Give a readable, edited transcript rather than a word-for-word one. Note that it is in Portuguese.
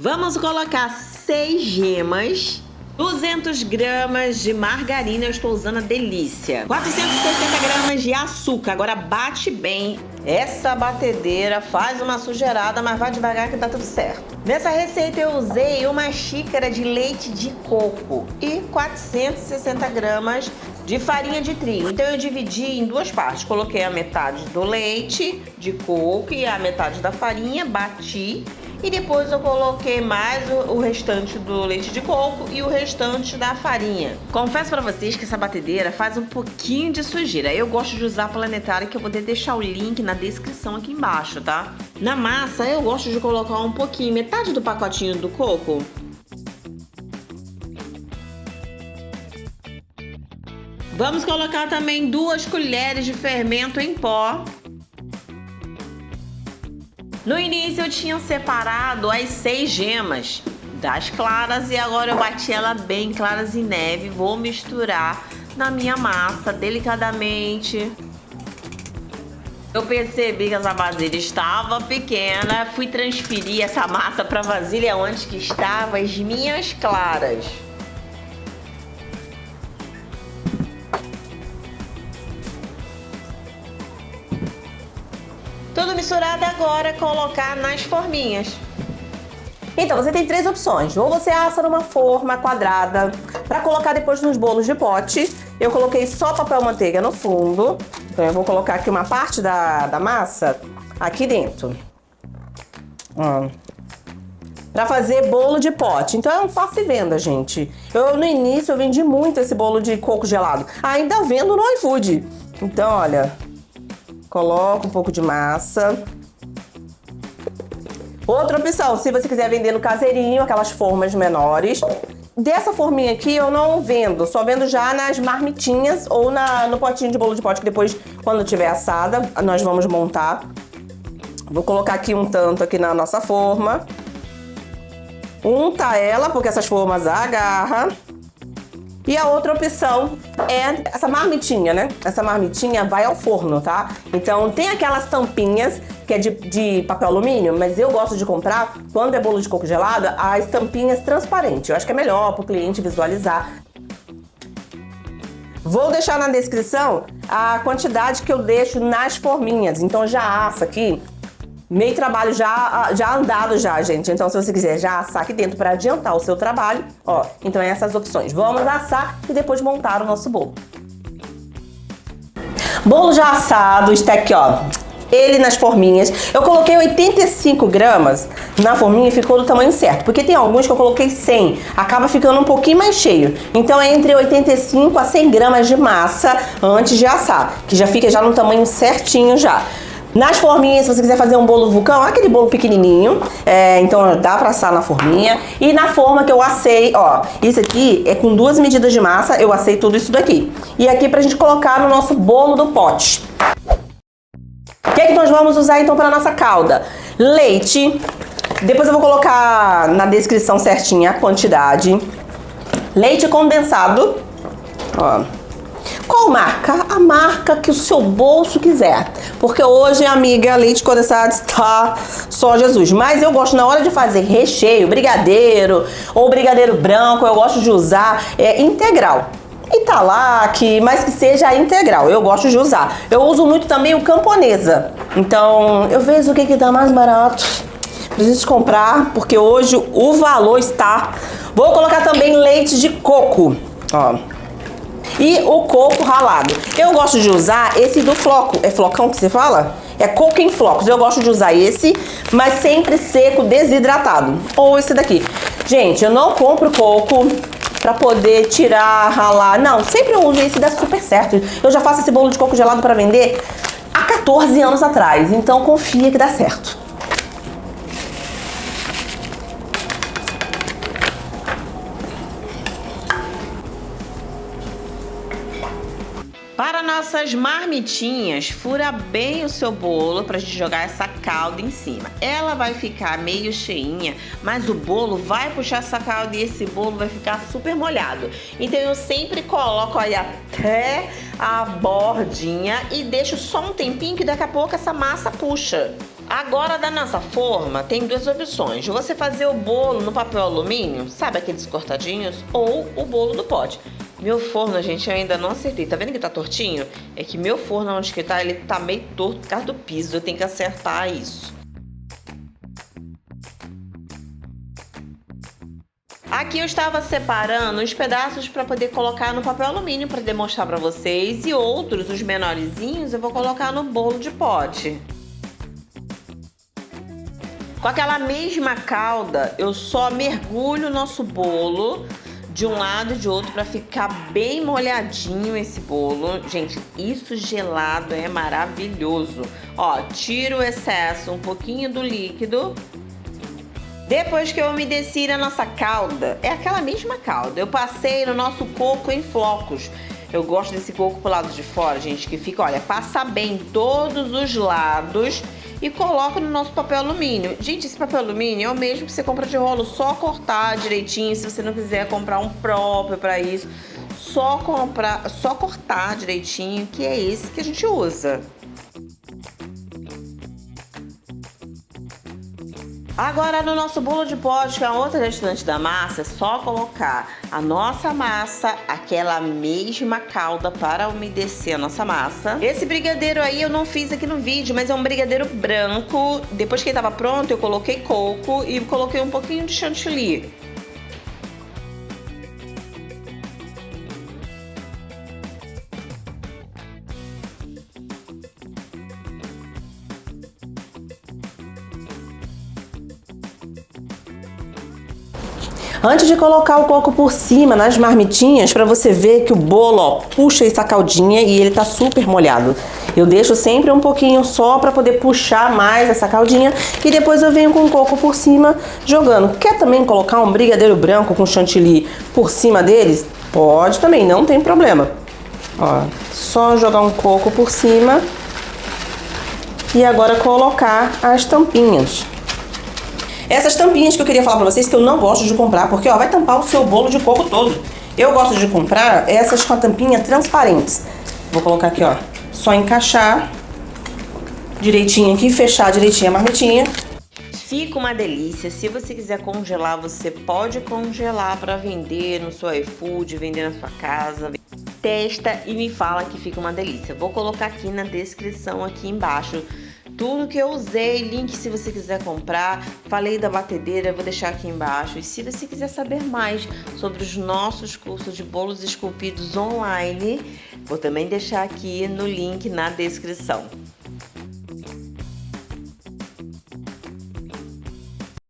Vamos colocar 6 gemas, 200 gramas de margarina, eu estou usando a Delícia, 460 gramas de açúcar. Agora bate bem. Essa batedeira faz uma sujeirada, mas vai devagar que tá tudo certo. Nessa receita eu usei uma xícara de leite de coco e 460 gramas de farinha de trigo. Então eu dividi em duas partes. Coloquei a metade do leite de coco e a metade da farinha, bati. E depois eu coloquei mais o restante do leite de coco e o restante da farinha. Confesso pra vocês que essa batedeira faz um pouquinho de sujeira. Eu gosto de usar a planetária, que eu vou deixar o link na descrição aqui embaixo, tá? Na massa eu gosto de colocar um pouquinho, metade do pacotinho do coco. Vamos colocar também 2 colheres de fermento em pó. No início eu tinha separado as 6 gemas das claras e agora eu bati ela bem claras em neve. Vou misturar na minha massa delicadamente. Eu percebi que essa vasilha estava pequena, fui transferir essa massa para a vasilha onde que estavam as minhas claras. Tudo misturado, agora colocar nas forminhas. Então, você tem 3 opções. Ou você assa numa forma quadrada para colocar depois nos bolos de pote. Eu coloquei só papel manteiga no fundo. Então eu vou colocar aqui uma parte da massa aqui dentro. Para fazer bolo de pote. Então é um faça e venda, gente. No início eu vendi muito esse bolo de coco gelado. Ainda vendo no iFood. Então, olha... Coloca um pouco de massa. Outra opção, se você quiser vender no caseirinho, aquelas formas menores. Dessa forminha aqui eu não vendo, só vendo já nas marmitinhas ou no potinho de bolo de pote, que depois, quando tiver assada, nós vamos montar. Vou colocar aqui um tanto aqui na nossa forma. Unta ela, porque essas formas agarram. E a outra opção é essa marmitinha, né? Essa marmitinha vai ao forno, tá? Então tem aquelas tampinhas que é de papel alumínio, mas eu gosto de comprar, quando é bolo de coco gelado, as tampinhas transparentes. Eu acho que é melhor para o cliente visualizar. Vou deixar na descrição a quantidade que eu deixo nas forminhas. Então já assa aqui. Meio trabalho já andado já, gente. Então, se você quiser já assar aqui dentro para adiantar o seu trabalho, ó, então é essas opções. Vamos assar e depois montar o nosso bolo. Bolo já assado, está aqui, ó. Ele nas forminhas. Eu coloquei 85 gramas na forminha e ficou do tamanho certo. Porque tem alguns que eu coloquei 100. Acaba ficando um pouquinho mais cheio. Então é entre 85 a 100 gramas de massa antes de assar. Que já fica já no tamanho certinho já. Nas forminhas, se você quiser fazer um bolo vulcão, aquele bolo pequenininho, então dá pra assar na forminha. E na forma que eu assei, ó, isso aqui é com 2 medidas de massa, eu assei tudo isso daqui. E aqui pra gente colocar no nosso bolo do pote. O que é que nós vamos usar então para nossa calda? Leite, depois eu vou colocar na descrição certinha a quantidade. Leite condensado, ó. Qual marca? A marca que o seu bolso quiser. Porque hoje, amiga, leite condensado está só Jesus. Mas eu gosto, na hora de fazer recheio, brigadeiro ou brigadeiro branco, eu gosto de usar integral. Italac, mas que seja integral, eu gosto de usar. Eu uso muito também o camponesa. Então, eu vejo o que dá mais barato pra gente comprar, porque hoje o valor está... Vou colocar também leite de coco, ó. E o coco ralado. Eu gosto de usar esse do floco. É flocão que você fala? É coco em flocos. Eu gosto de usar esse, mas sempre seco, desidratado. Ou esse daqui. Gente, eu não compro coco pra poder tirar, ralar. Não, sempre eu uso esse, dá super certo. Eu já faço esse bolo de coco gelado pra vender há 14 anos atrás. Então confia que dá certo. Para nossas marmitinhas, fura bem o seu bolo para a gente jogar essa calda em cima. Ela vai ficar meio cheinha, mas o bolo vai puxar essa calda e esse bolo vai ficar super molhado. Então eu sempre coloco aí até a bordinha e deixo só um tempinho que daqui a pouco essa massa puxa. Agora, da nossa forma, tem duas opções. Você fazer o bolo no papel alumínio, sabe aqueles cortadinhos? Ou o bolo do pote. Meu forno, gente, eu ainda não acertei. Tá vendo que tá tortinho? É que meu forno, onde que tá, ele tá meio torto por causa do piso. Eu tenho que acertar isso. Aqui eu estava separando os pedaços para poder colocar no papel alumínio para demonstrar para vocês. E outros, os menorzinhos, eu vou colocar no bolo de pote. Com aquela mesma calda, eu só mergulho o nosso bolo de um lado e de outro para ficar bem molhadinho esse bolo. Gente, isso gelado é maravilhoso. Ó, tiro o excesso, um pouquinho do líquido. Depois que eu umedeci a nossa calda, é aquela mesma calda, eu passei no nosso coco em flocos. Eu gosto desse coco pro lado de fora, gente, que fica, olha, passa bem todos os lados e coloca no nosso papel alumínio. Gente, esse papel alumínio é o mesmo que você compra de rolo, só cortar direitinho, se você não quiser comprar um próprio para isso, só cortar direitinho, que é esse que a gente usa. Agora, no nosso bolo de pote, que é a outra restante da massa, é só colocar a nossa massa, aquela mesma calda para umedecer a nossa massa. Esse brigadeiro aí eu não fiz aqui no vídeo, mas é um brigadeiro branco. Depois que ele estava pronto, eu coloquei coco e coloquei um pouquinho de chantilly. Antes de colocar o coco por cima nas marmitinhas, para você ver que o bolo, ó, puxa essa caldinha e ele tá super molhado. Eu deixo sempre um pouquinho só para poder puxar mais essa caldinha e depois eu venho com o coco por cima jogando. Quer também colocar um brigadeiro branco com chantilly por cima deles? Pode também, não tem problema. Ó, só jogar um coco por cima e agora colocar as tampinhas. Essas tampinhas que eu queria falar pra vocês que eu não gosto de comprar, porque ó, vai tampar o seu bolo de coco todo. Eu gosto de comprar essas com a tampinha transparentes. Vou colocar aqui, ó, só encaixar direitinho aqui, fechar direitinho a marmitinha. Fica uma delícia. Se você quiser congelar, você pode congelar para vender no seu iFood, vender na sua casa. Testa e me fala que fica uma delícia. Vou colocar aqui na descrição, aqui embaixo, tudo que eu usei, link se você quiser comprar. Falei da batedeira, vou deixar aqui embaixo. E se você quiser saber mais sobre os nossos cursos de bolos esculpidos online, vou também deixar aqui no link na descrição.